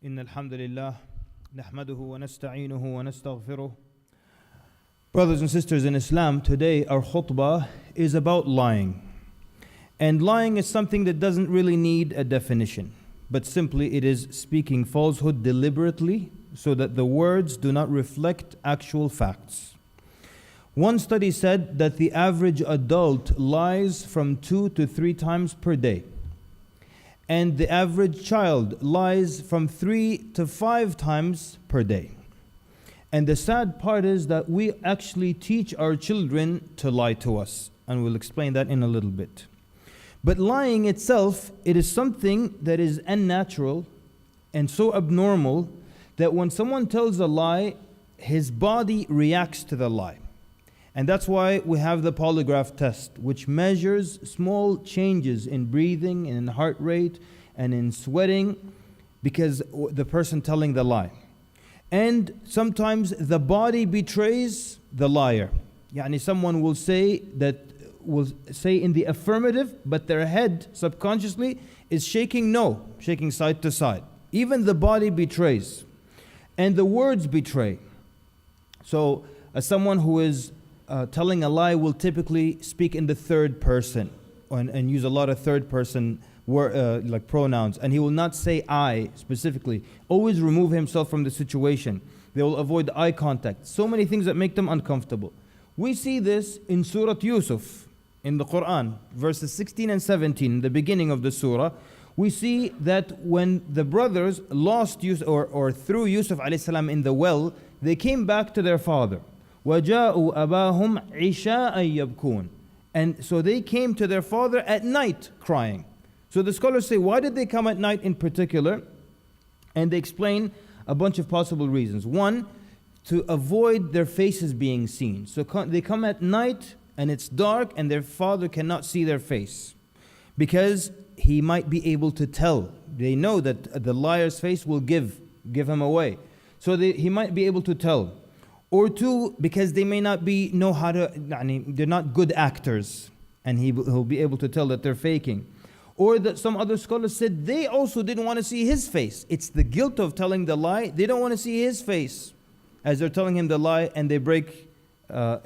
إن الحمد لله نحمده ونستعينه ونستغفره. Brothers and sisters in Islam, today our khutbah is about lying. And lying is something that doesn't really need a definition, but simply it is speaking falsehood deliberately so that the words do not reflect actual facts. One study said that the average adult lies from 2 to 3 times per day. And the average child lies from 3 to 5 times per day. And the sad part is that we actually teach our children to lie to us. And we'll explain that in a little bit. But lying itself, it is something that is unnatural and so abnormal that when someone tells a lie, his body reacts to the lie. And that's why we have the polygraph test, which measures small changes in breathing and in heart rate and in sweating because the person telling the lie. And sometimes the body betrays the liar. Yani someone will say in the affirmative, but their head subconsciously is shaking side to side. Even the body betrays. And the words betray. So someone who is telling a lie will typically speak in the third person and use a lot of third person like pronouns, and he will not say I specifically. Always remove himself from the situation. They will avoid eye contact. So many things that make them uncomfortable. We see this in Surah Yusuf in the Quran, verses 16 and 17, in the beginning of the surah. We see that when the brothers lost Yusuf or threw Yusuf alayhi salam in the well, they came back to their father. وَجَاءُوا أَبَاهُمْ عِشَاءً يَبْكُونَ. And so they came to their father at night crying. So the scholars say, why did they come at night in particular? And they explain a bunch of possible reasons. One, to avoid their faces being seen. So they come at night and it's dark and their father cannot see their face, because he might be able to tell. They know that the liar's face will give him away. So he might be able to tell. Or two, because they may not know how to, they're not good actors, and he'll be able to tell that they're faking. Or that some other scholars said they also didn't want to see his face. It's the guilt of telling the lie. They don't want to see his face as they're telling him the lie, and they break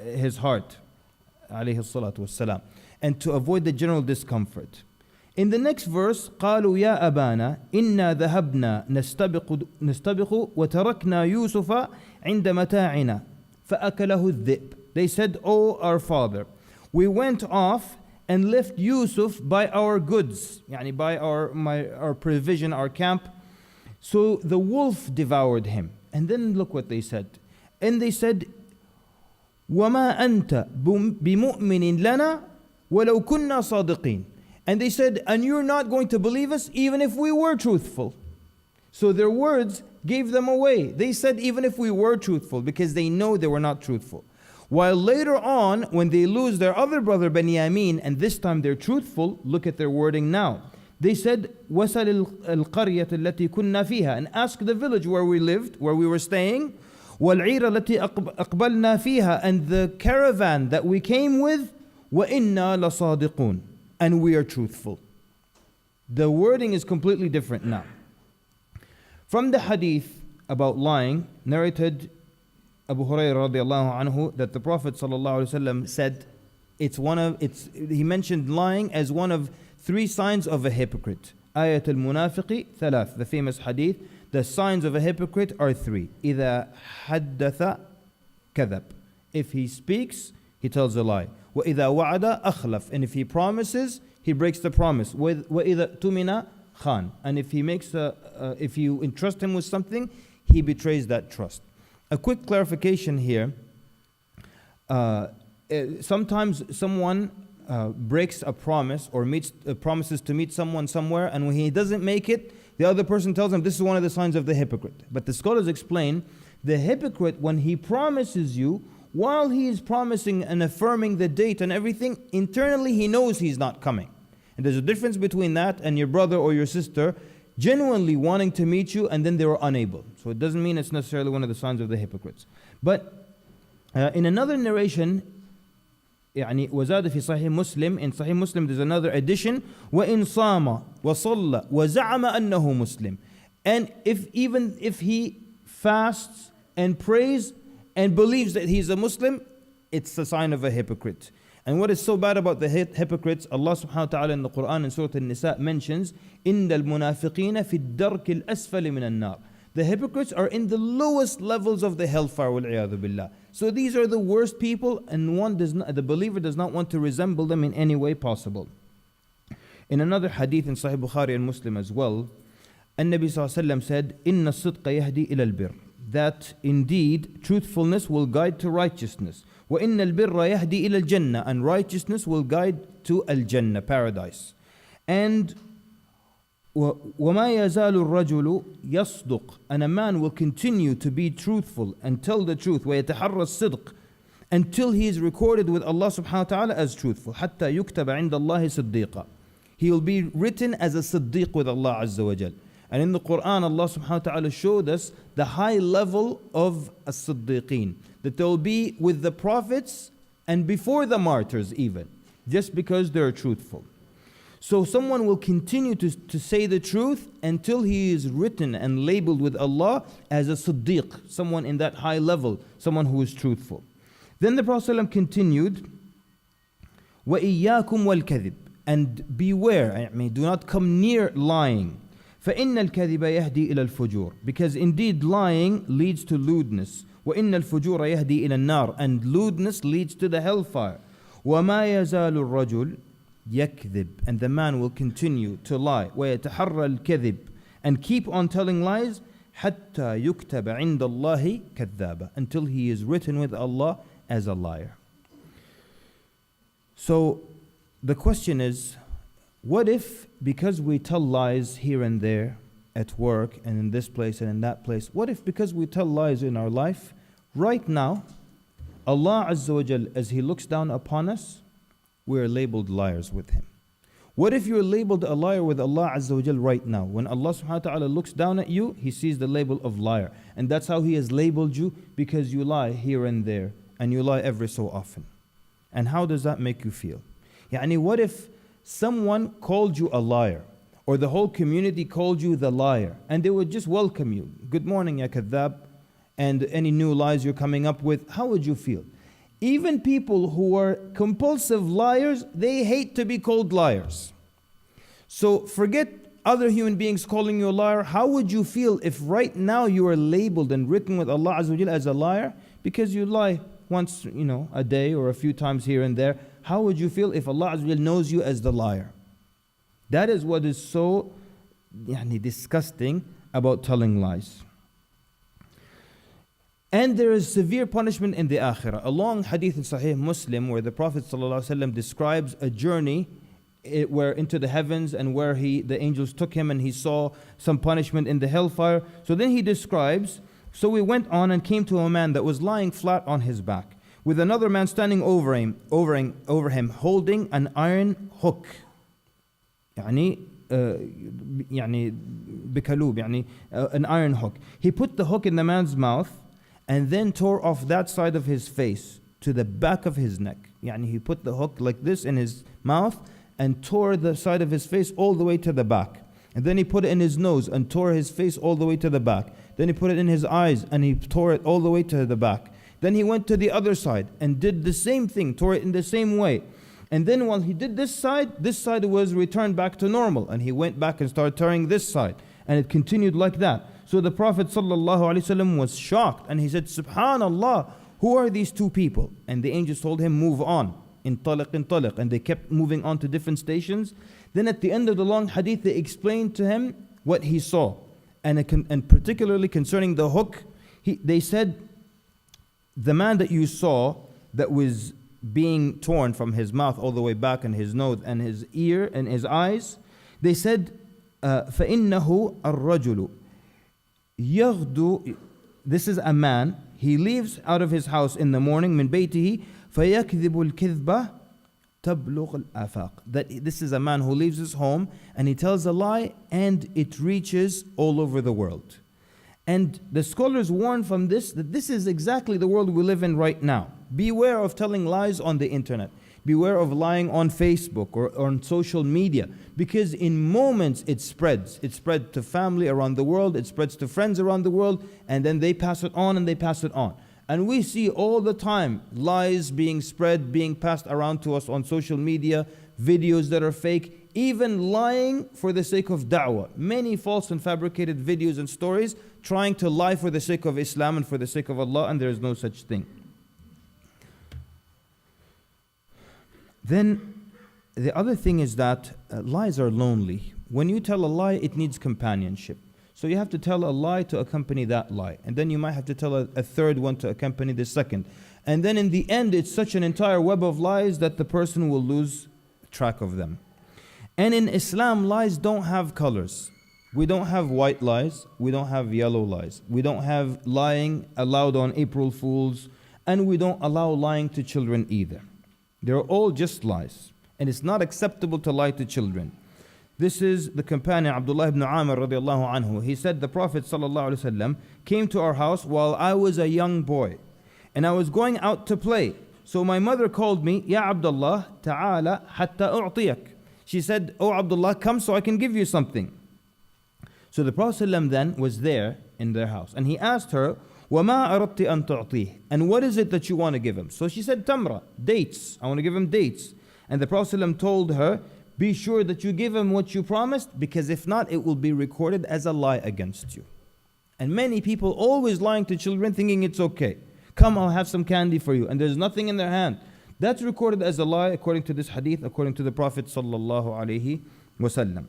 his heart, alayhi salatu wassalam, and to avoid the general discomfort. In the next verse, قالوا يا أبانا إنا ذهبنا نستبق وتركنا يوسف عند متاعنا فأكله الذئب. They said, "Oh, our father, we went off and left Yusuf by our goods, yani by our provision, our camp. So the wolf devoured him." And then look what they said. And they said, وَمَا أَنْتَ بِمُؤْمِنٍ لَنَا وَلَوْ كُنَّا صَادِقِينَ. And they said, and you're not going to believe us even if we were truthful. So their words gave them away. They said even if we were truthful, because they know they were not truthful. While later on, when they lose their other brother Benyamin, and this time they're truthful, look at their wording now. They said, وَسَلِ الْقَرْيَةِ الَّتِي كُنَّا فِيهَا. And ask the village where we lived, where we were staying. وَالْعِيرَ الَّتِي أَقْبَلْنَا فِيهَا. And the caravan that we came with. وَإِنَّا لَصَادِقُونَ. And we are truthful. The wording is completely different now. From the hadith about lying, narrated Abu Hurairah radiallahu anhu, that the Prophet sallallahu alaihi wasallam said, he mentioned lying as one of 3 signs of a hypocrite. Ayat al-munafiqi thalath, the famous hadith. The signs of a hypocrite are 3. إِذَا حَدَّثَ كَذَبْ. If he speaks, he tells a lie. وَإِذَا وَعَدَ أَخْلَفْ. And if he promises, he breaks the promise. وَإِذَا تُمِنَ خَانَ. And if if you entrust him with something, he betrays that trust. A quick clarification here. Sometimes someone breaks a promise or promises to meet someone somewhere, and when he doesn't make it, the other person tells him this is one of the signs of the hypocrite. But the scholars explain, the hypocrite, when he promises you, while he is promising and affirming the date and everything, internally he knows he's not coming. And there's a difference between that and your brother or your sister genuinely wanting to meet you and then they were unable. So it doesn't mean it's necessarily one of the signs of the hypocrites. But in another narration, يعني وزاد في صحيح مسلم, in Sahih Muslim there's another addition, وإن صام وصلى وزعم أنه مسلم. And even if he fasts and prays and believes that he's a Muslim, it's a sign of a hypocrite. And what is so bad about the hypocrites, Allah subhanahu wa ta'ala in the Quran in Surah An-Nisa mentions, إِنَّ الْمُنَافِقِينَ فِي الدَّرْكِ الْأَسْفَلِ مِنَ النَّارِ. The hypocrites are in the lowest levels of the hellfire, وَالْعِيَاذُ بِاللَّهِ. So these are the worst people, and the believer does not want to resemble them in any way possible. In another hadith in Sahih Bukhari and Muslim as well, An-Nabi ﷺ said, إِنَّ الصِّدْقَ يَهْدِي إِلَى الْبِرِّ. That indeed truthfulness will guide to righteousness. وَإِنَّ الْبِرَّ يَهْدِي إِلَى الْجَنَّةِ. And righteousness will guide to al-Jannah, paradise. And وَمَا يَزَالُ الرَّجُلُ يَصْدُقُ. And a man will continue to be truthful and tell the truth. وَيَتَحَرَّ الصِّدْقِ. Until he is recorded with Allah subhanahu wa ta'ala as truthful. حَتَّى يُكْتَبَ عِنْدَ اللَّهِ صِدِّيقًا. He will be written as a Siddiq with Allah Azza wa Jal. And in the Quran, Allah subhanahu wa ta'ala showed us the high level of as-Siddiqeen, that they will be with the prophets and before the martyrs even, just because they're truthful. So someone will continue to say the truth until he is written and labeled with Allah as a Siddiq, someone in that high level, someone who is truthful. Then the Prophet ﷺ continued, وَإِيَّاكُمْ وَالْكَذِبِ. And beware, do not come near lying. فَإِنَّ الْكَذِبَ يَهْدِي إِلَى الْفُجُورِ. Because indeed lying leads to lewdness. وَإِنَّ الْفُجُورَ يَهْدِي إِلَى النَّارِ. And lewdness leads to the hellfire. وَمَا يَزَالُ الرَّجُلُ يَكْذِبُ. And the man will continue to lie. وَيَتَحَرَّى الْكَذِبِ. And keep on telling lies. حَتَّى يُكْتَبَ عِنْدَ اللَّهِ كَذَّابًا. Until he is written with Allah as a liar. So the question is, what if, because we tell lies here and there, at work and in this place and in that place, what if because we tell lies in our life, right now, Allah Azza wa Jal, as He looks down upon us, we are labeled liars with Him? What if you're labeled a liar with Allah Azza wa Jal right now? When Allah subhanahu wa ta'ala looks down at you, He sees the label of liar. And that's how He has labeled you, because you lie here and there, and you lie every so often. And how does that make you feel? What if someone called you a liar, or the whole community called you the liar, and they would just welcome you? Good morning, ya kadhab, and any new lies you're coming up with, how would you feel? Even people who are compulsive liars, they hate to be called liars. So forget other human beings calling you a liar. How would you feel if right now you are labeled and written with Allah Azza wa Jalla as a liar because you lie once, a day or a few times here and there? How would you feel if Allah Azza wa Jalla knows you as the liar? That is what is so disgusting about telling lies. And there is severe punishment in the akhirah. A long hadith in Sahih Muslim where the Prophet ﷺ describes a journey where into the heavens, and where the angels took him and he saw some punishment in the hellfire. So then he describes, so we went on and came to a man that was lying flat on his back, with another man standing over him, holding an iron hook. بكلوب, an iron hook. He put the hook in the man's mouth and then tore off that side of his face to the back of his neck. He put the hook like this in his mouth and tore the side of his face all the way to the back. And then he put it in his nose and tore his face all the way to the back. Then he put it in his eyes and he tore it all the way to the back. Then he went to the other side and did the same thing, tore it in the same way. And then while he did this side was returned back to normal. And he went back and started tearing this side. And it continued like that. So the Prophet ﷺ was shocked. And he said, Subhanallah, who are these two people? And the angels told him, move on. Intaliq. And they kept moving on to different stations. Then at the end of the long hadith, they explained to him what he saw. And particularly concerning the hook, they said, the man that you saw that was being torn from his mouth all the way back, and his nose and his ear and his eyes, they said, فَإِنَّهُ الرَّجُلُ يَغْدُو. This is a man, he leaves out of his house in the morning, min baytihi, فَيَكْذِبُ الْكِذْبَةِ تَبْلُغُ الْآفَاقِ. That this is a man who leaves his home and he tells a lie and it reaches all over the world. And the scholars warn from this, that this is exactly the world we live in right now. Beware of telling lies on the internet. Beware of lying on Facebook or on social media, because in moments it spreads. It spreads to family around the world, it spreads to friends around the world, and then they pass it on and they pass it on. And we see all the time lies being spread, being passed around to us on social media, videos that are fake, even lying for the sake of da'wah. Many false and fabricated videos and stories trying to lie for the sake of Islam and for the sake of Allah, and there is no such thing. Then the other thing is that lies are lonely. When you tell a lie, it needs companionship. So you have to tell a lie to accompany that lie. And then you might have to tell a third one to accompany the second. And then in the end, it's such an entire web of lies that the person will lose track of them. And in Islam, lies don't have colors. We don't have white lies. We don't have yellow lies. We don't have lying allowed on April Fools. And we don't allow lying to children either. They're all just lies. And it's not acceptable to lie to children. This is the companion Abdullah ibn Amr radiallahu anhu. He said the Prophet sallallahu alaihi wasallam came to our house while I was a young boy. And I was going out to play. So my mother called me, Ya Abdullah, ta'ala hatta u'tiyak. She said, Oh Abdullah, come so I can give you something. So the Prophet ﷺ then was there in their house. And he asked her, وَمَا أَرَدْتِ أَن تُعْطِيهِ? And what is it that you want to give him? So she said, Tamra, dates. I want to give him dates. And the Prophet ﷺ told her, be sure that you give him what you promised, because if not, it will be recorded as a lie against you. And many people always lying to children thinking it's okay. Come, I'll have some candy for you. And there's nothing in their hand. That's recorded as a lie according to this hadith, according to the Prophet sallallahu alaihi wasallam.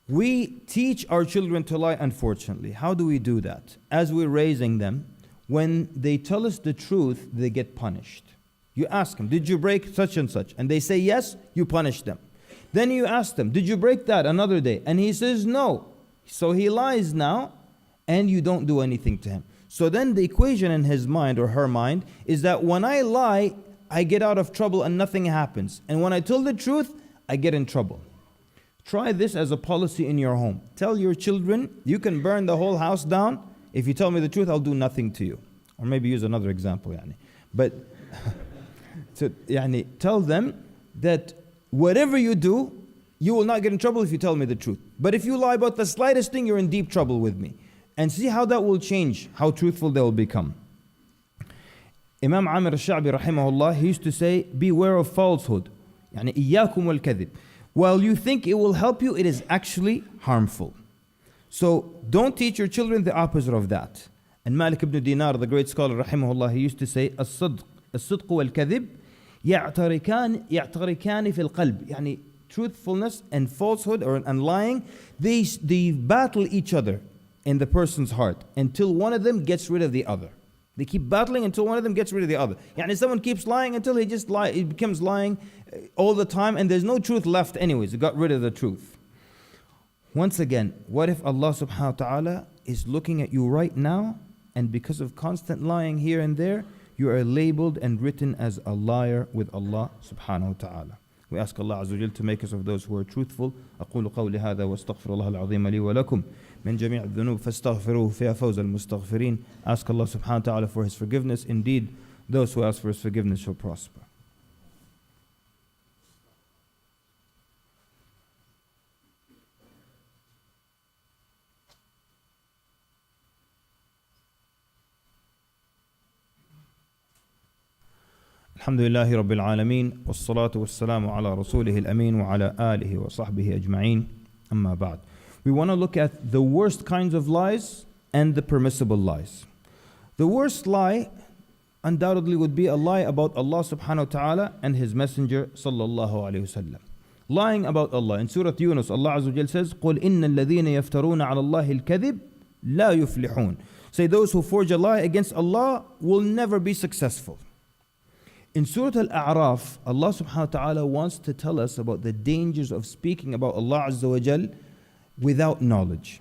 We teach our children to lie, unfortunately. How do we do that? As we're raising them, when they tell us the truth, they get punished. You ask them, did you break such and such? And they say yes, you punish them. Then you ask them, did you break that another day? And he says no. So he lies now, and you don't do anything to him. So then the equation in his mind or her mind is that when I lie, I get out of trouble and nothing happens. And when I tell the truth, I get in trouble. Try this as a policy in your home. Tell your children, you can burn the whole house down. If you tell me the truth, I'll do nothing to you. Or maybe use another example. But so, tell them that whatever you do, you will not get in trouble if you tell me the truth. But if you lie about the slightest thing, you're in deep trouble with me. And see how that will change, how truthful they will become. Imam Amir al-Sha'bi rahimahullah, he used to say, beware of falsehood. إِيَّاكُمْ وَالْكَذِبِ. While you think it will help you, it is actually harmful. So don't teach your children the opposite of that. And Malik ibn Dinar, the great scholar rahimahullah, he used to say, الصدق والكذب يعتركان في القلب. Truthfulness and falsehood and lying, they battle each other in the person's heart until one of them gets rid of the other. They keep battling until one of them gets rid of the other. Someone keeps lying until he becomes lying all the time, and there's no truth left anyways. He got rid of the truth. Once again, what if Allah subhanahu wa ta'ala is looking at you right now, and because of constant lying here and there, you are labeled and written as a liar with Allah subhanahu wa ta'ala. We ask Allah Azza wa Jal to make us of those who are truthful. أقول قولي هذا واستغفر الله العظيم لي ولكم من جميع الذنوب فاستغفروه فيا فوز المستغفرين. Ask Allah subhanahu wa ta'ala for His forgiveness. Indeed, those who ask for His forgiveness shall prosper. الحمد لله رب العالمين والصلاة والسلام على رسوله الأمين وعلى آله وصحبه أجمعين أما بعد. We want to look at the worst kinds of lies and the permissible lies. The worst lie undoubtedly would be a lie about Allah subhanahu wa ta'ala and His Messenger sallallahu alayhi wasallam. Lying about Allah. In Surah Yunus, Allah Azza wa Jal says, قُلْ إِنَّ الَّذِينَ يَفْتَرُونَ عَلَى اللَّهِ الْكَذِبِ لَا يُفْلِحُونَ. Say those who forge a lie against Allah will never be successful. In Surah Al-A'raf, Allah subhanahu wa ta'ala wants to tell us about the dangers of speaking about Allah Azza wa Jal without knowledge.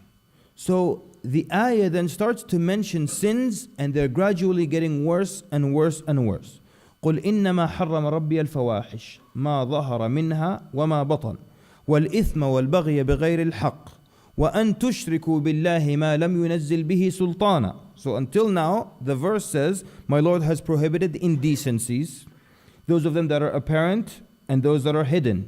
So the ayah then starts to mention sins, and they're gradually getting worse and worse and worse. قُلْ إِنَّمَا حَرَّمَ رَبِّيَ الْفَوَاحِشِ مَا ظَهَرَ مِنْهَا وَمَا بَطَنَ وَالْإِثْمَ وَالْبَغْيَ بِغَيْرِ الْحَقِّ وَأَن تُشْرِكُوا بِاللَّهِ مَا لَمْ يُنَزِّلْ بِهِ سُلْطَانًا. So until now, the verse says, my Lord has prohibited indecencies. those of them that are apparent and those that are hidden.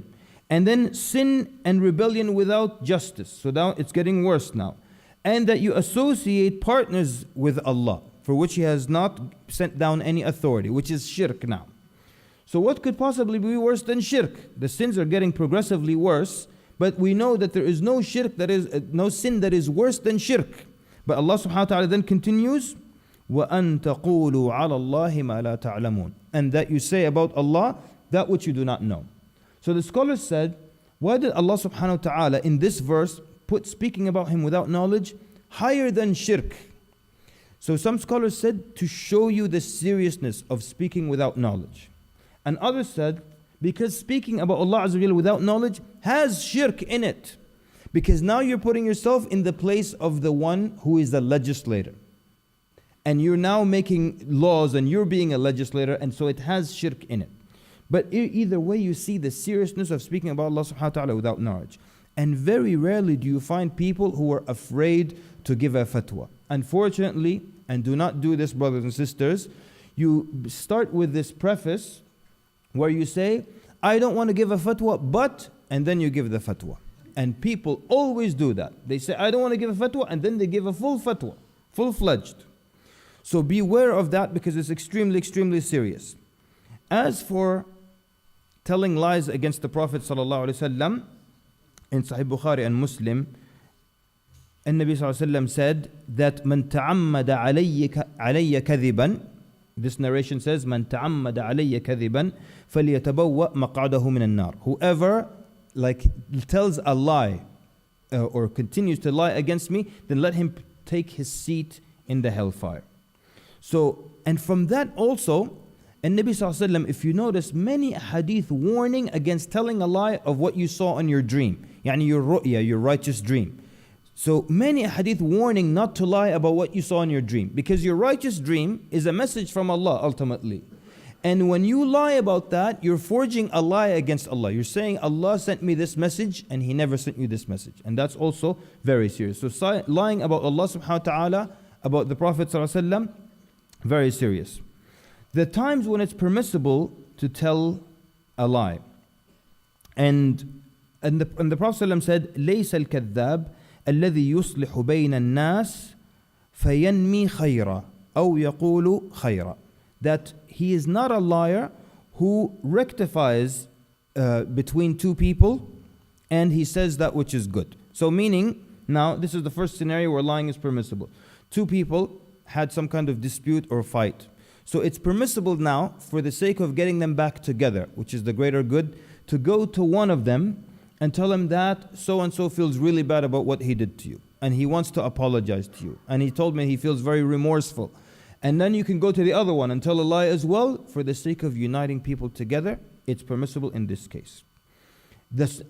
And then sin and rebellion without justice. So now it's getting worse now. And that you associate partners with Allah, for which He has not sent down any authority, which is shirk now. So what could possibly be worse than shirk? The sins are getting progressively worse, but we know that there is no shirk no sin that is worse than shirk. But Allah subhanahu wa ta'ala then continues, وَأَن تَقُولُوا عَلَى اللَّهِ مَا لَا تَعْلَمُونَ, and that you say about Allah that which you do not know. So the scholars said, why did Allah subhanahu wa ta'ala in this verse put speaking about Him without knowledge higher than shirk? So some scholars said to show you the seriousness of speaking without knowledge. And others said, because speaking about Allah Azza wa Jalla without knowledge has shirk in it. Because now you're putting yourself in the place of the one who is the legislator. And you're now making laws and you're being a legislator, and so it has shirk in it. But either way, you see the seriousness of speaking about Allah subhanahu wa ta'ala without knowledge. And very rarely do you find people who are afraid to give a fatwa. Unfortunately, and do not do this, brothers and sisters, you start with this preface where you say, I don't want to give a fatwa, but, and then you give the fatwa. And people always do that. They say, I don't want to give a fatwa, and then they give a full fatwa, full-fledged. So beware of that, because it's extremely, extremely serious. As for telling lies against the Prophet ﷺ, in Sahih Bukhari and Muslim, An-Nabi ﷺ said that من تعمد علي كذبا, this narration says, من تعمد علي كذبا فليتبوأ مقعده من النار. Whoever tells a lie or continues to lie against me, then let him take his seat in the hellfire. So, and from that also, and Nabi Sallallahu Alaihi Wasallam, if you notice, many hadith warning against telling a lie of what you saw in your dream. Yani your ru'ya, your righteous dream. So many hadith warning not to lie about what you saw in your dream. Because your righteous dream is a message from Allah ultimately. And when you lie about that, you're forging a lie against Allah. You're saying, Allah sent me this message and He never sent you this message. And that's also very serious. So lying about Allah subhanahu wa ta'ala, about the Prophet sallallahu alaihi wasallam, very serious. The times when it's permissible to tell a lie. And the Prophet ﷺ said, لَيْسَ الْكَذَّابِ الَّذِي يُصْلِحُ بَيْنَ النَّاسِ فَيَنْمِي خَيْرًا أَوْ يَقُولُ خَيْرًا. That he is not a liar who rectifies between two people and he says that which is good. So meaning, now this is the first scenario where lying is permissible. Two people had some kind of dispute or fight. So it's permissible now, for the sake of getting them back together, which is the greater good, to go to one of them and tell him that so-and-so feels really bad about what he did to you. And he wants to apologize to you. And he told me he feels very remorseful. And then you can go to the other one and tell a lie as well, for the sake of uniting people together. It's permissible in this case.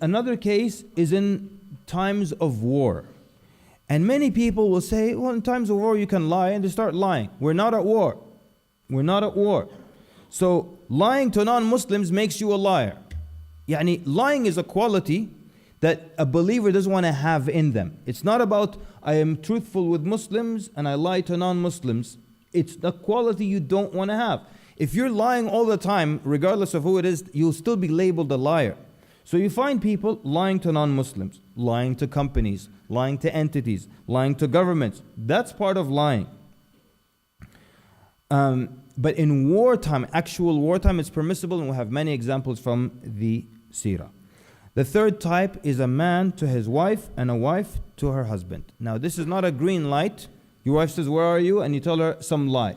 Another case is in times of war. And many people will say, well, in times of war you can lie, and they start lying. We're not at war. We're not at war. So lying to non-Muslims makes you a liar. Yani lying is a quality that a believer doesn't want to have in them. It's not about I am truthful with Muslims and I lie to non-Muslims. It's the quality you don't want to have. If you're lying all the time, regardless of who it is, you'll still be labeled a liar. So you find people lying to non-Muslims, lying to companies, lying to entities, lying to governments. That's part of lying. But in wartime, actual wartime, it's permissible, and we'll have many examples from the seerah. The third type is a man to his wife and a wife to her husband. Now this is not a green light. Your wife says, where are you? And you tell her some lie.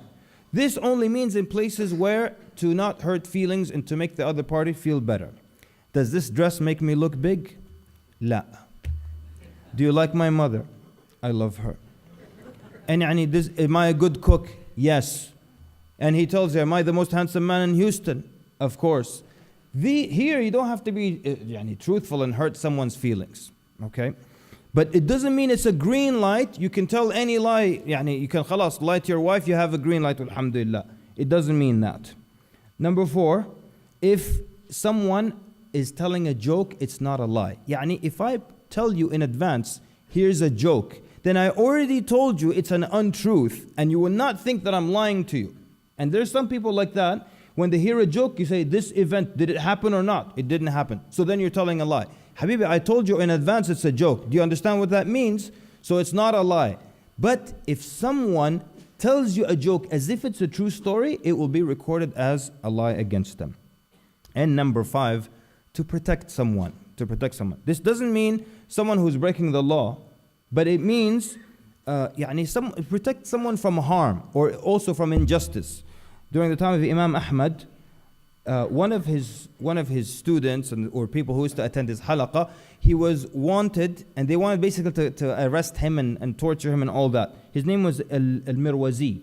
This only means in places where to not hurt feelings and to make the other party feel better. Does this dress make me look big? La. Do you like my mother? I love her. And am I a good cook? Yes. And he tells her, am I the most handsome man in Houston? Of course. Here you don't have to be truthful and hurt someone's feelings. Okay? But it doesn't mean it's a green light. You can tell any lie. You can lie to your wife, you have a green light, alhamdulillah. It doesn't mean that. Number 4, if someone is telling a joke, it's not a lie. If I tell you in advance, here's a joke, then I already told you it's an untruth, and you will not think that I'm lying to you. And there's some people like that. When they hear a joke, you say, this event, did it happen or not? It didn't happen. So then you're telling a lie. Habibi, I told you in advance it's a joke. Do you understand what that means? So it's not a lie. But if someone tells you a joke as if it's a true story, it will be recorded as a lie against them. And number 5, to protect someone. To protect someone. This doesn't mean someone who's breaking the law, but it means protect someone from harm or also from injustice. During the time of Imam Ahmad, one of his students or people who used to attend his halaqah, he was wanted, and they wanted basically to arrest him and torture him and all that. His name was al-Mirwazi.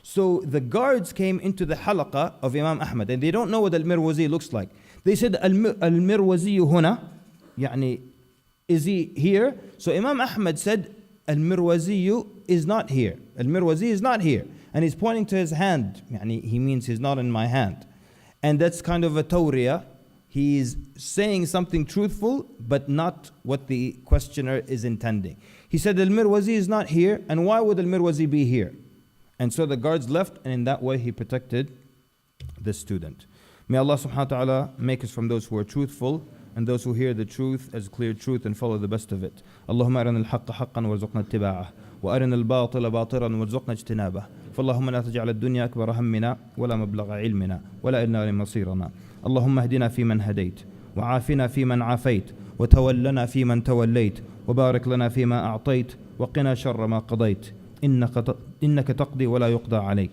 So the guards came into the halaqah of Imam Ahmad, and they don't know what al-Mirwazi looks like. They said, al-Mirwazi huna, is he here? So Imam Ahmad said, al-Mirwazi is not here. Al-Mirwazi is not here. And he's pointing to his hand. He means he's not in my hand. And that's kind of a tawriya. He's saying something truthful, but not what the questioner is intending. He said, al-Mirwazi is not here, and why would al-Mirwazi be here? And so the guards left, and in that way he protected the student. May Allah subhanahu wa ta'ala make us from those who are truthful, and those who hear the truth as clear truth and follow the best of it. Allahumma arina al-haqqa haqqan warzuqna ittiba'ah, wa arina al-batila batilan warzuqna ijtinabah. فاللهم لا تجعل الدنيا أكبر همنا ولا مبلغ علمنا ولا إلى نار مصيرنا. اللهم اهدنا فيمن هديت وعافنا فيمن عافيت وتولنا فيمن توليت وبارك لنا فيما أعطيت وقنا شر ما قضيت إنك تقضي ولا يقضى عليك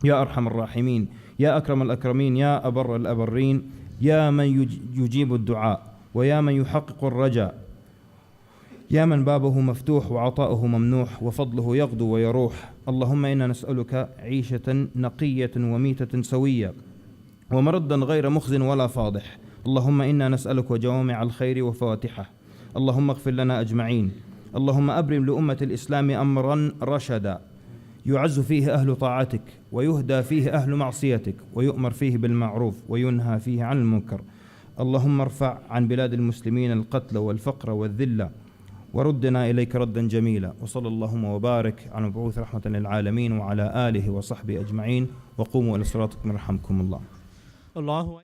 يا أرحم الراحمين يا أكرم الأكرمين يا أبر الأبرين يا من يجيب الدعاء ويا من يحقق الرجاء يا من بابه مفتوح وعطاؤه ممنوح وفضله يغدو ويروح. اللهم إنا نسألك عيشة نقية وميتة سوية ومردا غير مخزن ولا فاضح. اللهم إنا نسألك جوامع الخير وفواتحه. اللهم اغفر لنا أجمعين. اللهم أبرم لأمة الإسلام أمرا رشدا يعز فيه أهل طاعتك ويهدى فيه أهل معصيتك ويؤمر فيه بالمعروف وينهى فيه عن المنكر. اللهم ارفع عن بلاد المسلمين القتل والفقر والذلة وردنا إليك ردا جميلا. وصلى اللهم وبارك على مبعوث رحمة للعالمين وعلى آله وصحبه أجمعين. وقوموا إلى صلاتكم يرحمكم الله.